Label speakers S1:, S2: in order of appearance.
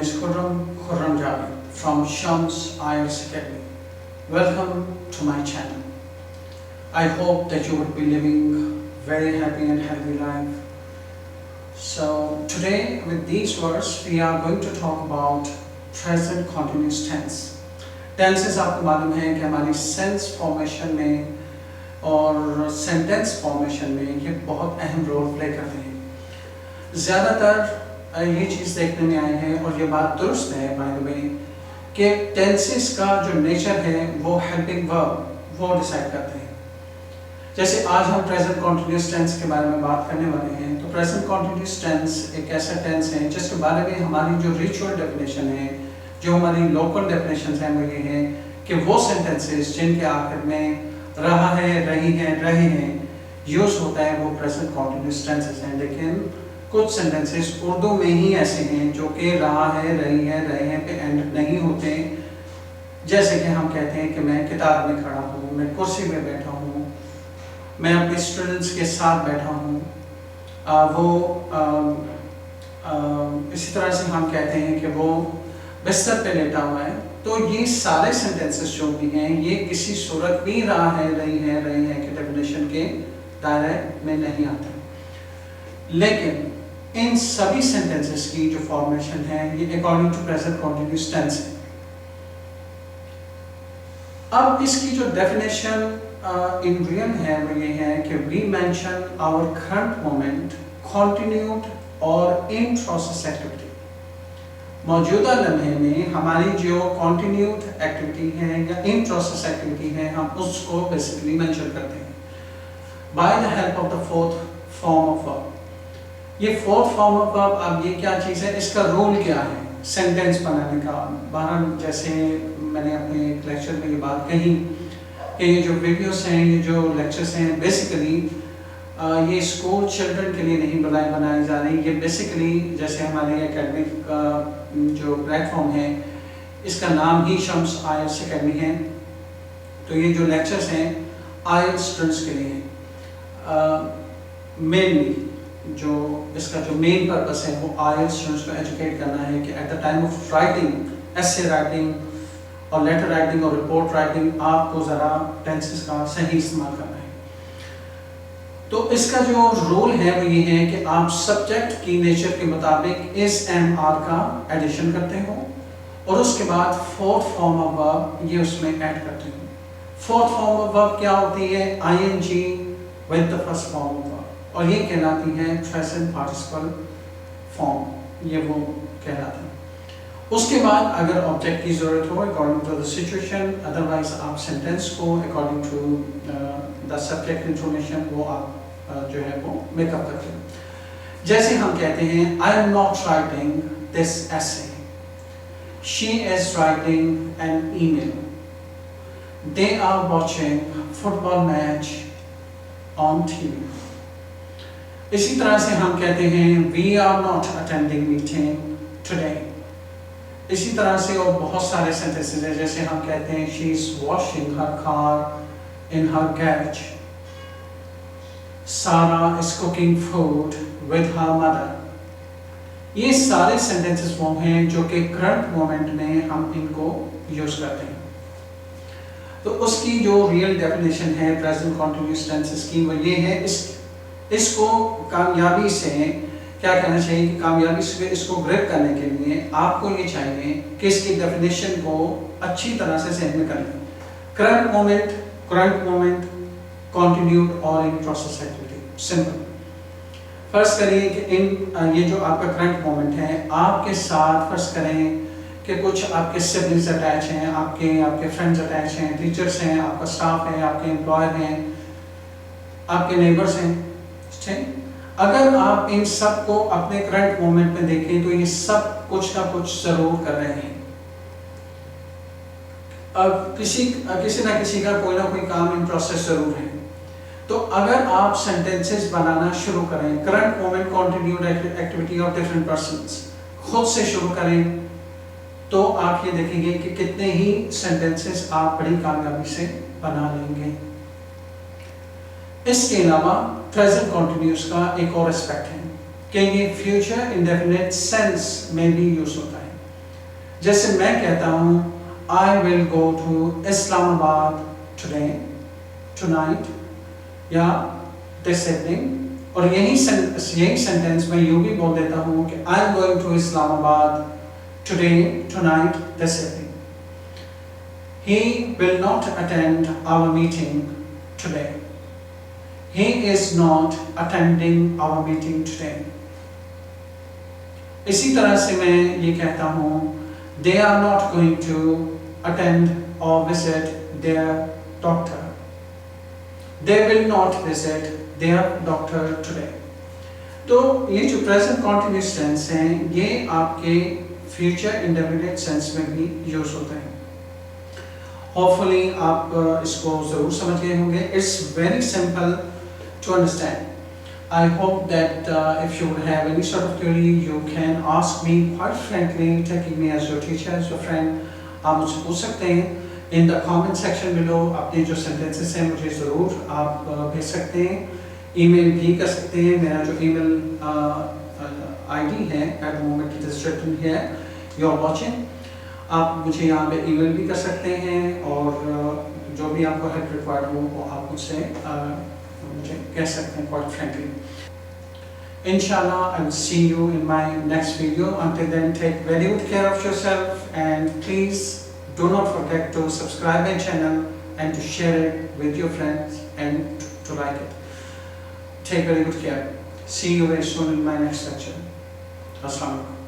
S1: is Khurram Javed from Shams IELTS Academy. Welcome to my channel. I hope that you would be living very happy and healthy life. So today with these words we are going to talk about present continuous tense. Tenses आपको मालूम है कि हमारी sense formation में और sentence formation में ये बहुत अहम रोल प्ले करते हैं. ज़्यादातर ये चीज़ देखने में आई है और ये बात दुरुस्त है बाय द वे कि टेंसेस का जो नेचर है वो हेल्पिंग वर्ब वो डिसाइड करते हैं. जैसे आज हम प्रेजेंट कॉन्टिन्यूस टेंस के बारे में बात करने वाले हैं, तो प्रेजेंट कॉन्टिन्यूस टेंस एक ऐसा टेंस है जिसके बारे में हमारी जो रिचुअल डेफिनेशन है, जो हमारी लोकल डेफिनेशन है वो ये है कि वो सेंटेंसेस जिनके आखिर में रहा है, रही है, रहे हैं यूज होता है वो प्रेजेंट कॉन्टिन्यूस टेंसेस हैं. लेकिन कुछ सेंटेंसेस उर्दू में ही ऐसे हैं जो कि रहा है, रही है, रहे हैं पे एंड नहीं होते. जैसे कि हम कहते हैं कि मैं किताब में खड़ा हूँ, मैं कुर्सी में बैठा हूँ, मैं अपने स्टूडेंट्स के साथ बैठा हूँ. इसी तरह से हम कहते हैं कि वो बिस्तर पे लेटा हुआ है. तो ये सारे सेंटेंसेस जो भी हैं ये किसी सूरत भी रहा है, रही है, रहे हैं के डेफिनेशन के दायरे में नहीं आते. लेकिन इन सभी सेंटेंसेस की जो फॉर्मेशन है ये according to present continuous tense है. अब इसकी जो डेफिनेशन इन रियल है वो ये है कि we mention our current moment continued और इन प्रोसेस एक्टिविटी. मौजूदा लम्हे में हमारी जो कॉन्टिन्यूड एक्टिविटी है या इन प्रोसेस एक्टिविटी है हम उसको बेसिकली मेंशन करते हैं by the help of the fourth form of verb. ये फोर्थ फॉर्म ऑफ वर्ब, अब ये क्या चीज़ है, इसका रोल क्या है सेंटेंस बनाने का. बहरहाल जैसे मैंने अपने लेक्चर में ये बात कही कि ये जो वीडियोस हैं, ये जो लेक्चर्स हैं, बेसिकली ये स्कूल चिल्ड्रन के लिए नहीं बनाई जा रही. ये बेसिकली जैसे हमारे एकेडमिक जो प्लेटफॉर्म है इसका नाम ही शम्स IELTS अकेडमी है. तो ये जो लेक्चर्स हैं IELTS स्टूडेंट्स के लिए हैं. मेनली जो इसका जो मेन पर्पस है वो IELTS स्टूडेंट्स को एजुकेट करना है कि at the time of writing, essay writing और लेटर राइटिंग और रिपोर्ट राइटिंग आपको ज़रा टेंसेस का सही इस्तेमाल करना है. तो इसका जो रोल है वो ये है कि आप सब्जेक्ट की नेचर के मुताबिक इस एंड आर का एडिशन करते हो और उसके बाद फोर्थ फॉर्म ऑफ वर्ब ये उसमें ऐड करते हो. फोर्थ फॉर्म ऑफ वर्ब क्या होती है, ING with the first form of verb, और ये कहलाती है प्रेजेंट पार्टिसिपल फॉर्म. ये वो कहलाती है. उसके बाद अगर ऑब्जेक्ट की ज़रूरत हो according to the situation, otherwise आप सेंटेंस को according to the subject information वो आप जो है वो मेकअप करते हैं. जैसे हम कहते हैं I am not writing this essay, she is writing an email, they are watching football match on TV. इसी तरह से हम कहते हैं we are not attending meeting today. इसी तरह से और बहुत सारे सेंटेंसेस हैं. जैसे हम कहते हैं she is washing her car in her garage, Sarah is cooking food with her mother. ये सारे सेंटेंसेस वो हैं जो कि करंट मोमेंट में हम इनको यूज करते हैं. तो उसकी जो रियल डेफिनेशन है प्रेजेंट कॉन्टिन्यूस टेंसेस की वो ये है. इसको कामयाबी से क्या कहना चाहिए कि कामयाबी से इसको ग्रिप करने के लिए आपको ये चाहिए कि इसकी डेफिनेशन को अच्छी तरह से जहन में कर लें. करंट मोमेंट, कॉन्टिन्यूड और इन प्रोसेस एक्टिविटी. सिंपल. फर्ज करिए कि ये जो आपका करंट मोमेंट है आपके साथ फर्ज करें कि कुछ आपके सिबलिंग्स अटैच हैं, आपके फ्रेंड्स अटैच हैं, टीचर्स हैं, आपका स्टाफ है, आपके एम्प्लॉयर हैं, आपके नेबर्स हैं. ठीक. अगर आप इन सब को अपने करंट मोमेंट में देखें तो ये सब कुछ ना कुछ जरूर कर रहे हैं. अब किसी ना किसी का कोई ना कोई काम इन प्रोसेस जरूर है. तो अगर आप सेंटेंसेस बनाना शुरू करें, current moment continued activity of different persons खुद से शुरू करें, तो आप ये देखेंगे कि कितने ही सेंटेंसेस आप बड़ी कामयाबी से बना लेंगे. इसके अलावा प्रेजेंट कॉन्टिन्यूस का एक और एस्पेक्ट है कि ये फ्यूचर इंडेफिनिट सेंस में भी यूज होता है. जैसे मैं कहता हूँ I will go to Islamabad today, tonight या this evening, और यही सेंटेंस मैं यूँ भी बोल देता हूँ कि I am going to Islamabad today, tonight, this evening. He will not attend our meeting today. He is not attending our meeting today. इसी तरह से मैं ये कहता हूँ they are not going to attend or visit their doctor. They will not visit their doctor today. तो ये जो present continuous tense हैं ये आपके future indefinite sense में भी यूज होते हैं। Hopefully आप इसको ज़रूर समझ गए होंगे। It's very simple to understand. I hope that if you would have any sort of query, you can ask me quite frankly, taking me as your teacher, as your friend. आप मुझसे पूछ सकते हैं in the comment section below। अपने जो sentences हैं मुझे ज़रूर आप भेज सकते हैं, email भी कर सकते हैं। मेरा जो email ID है at the moment it is written here, you are watching। आप मुझे यहाँ पे email भी कर सकते हैं और जो भी आपको help required हो वो आप मुझसे मुझे कह सकते हैं quite frankly। Inshallah, I will see you in my next video. Until then, take very good care of yourself, and please do not forget to subscribe my channel and to share it with your friends and to like it. Take very good care. See you very soon in my next lecture. Assalamu alaikum.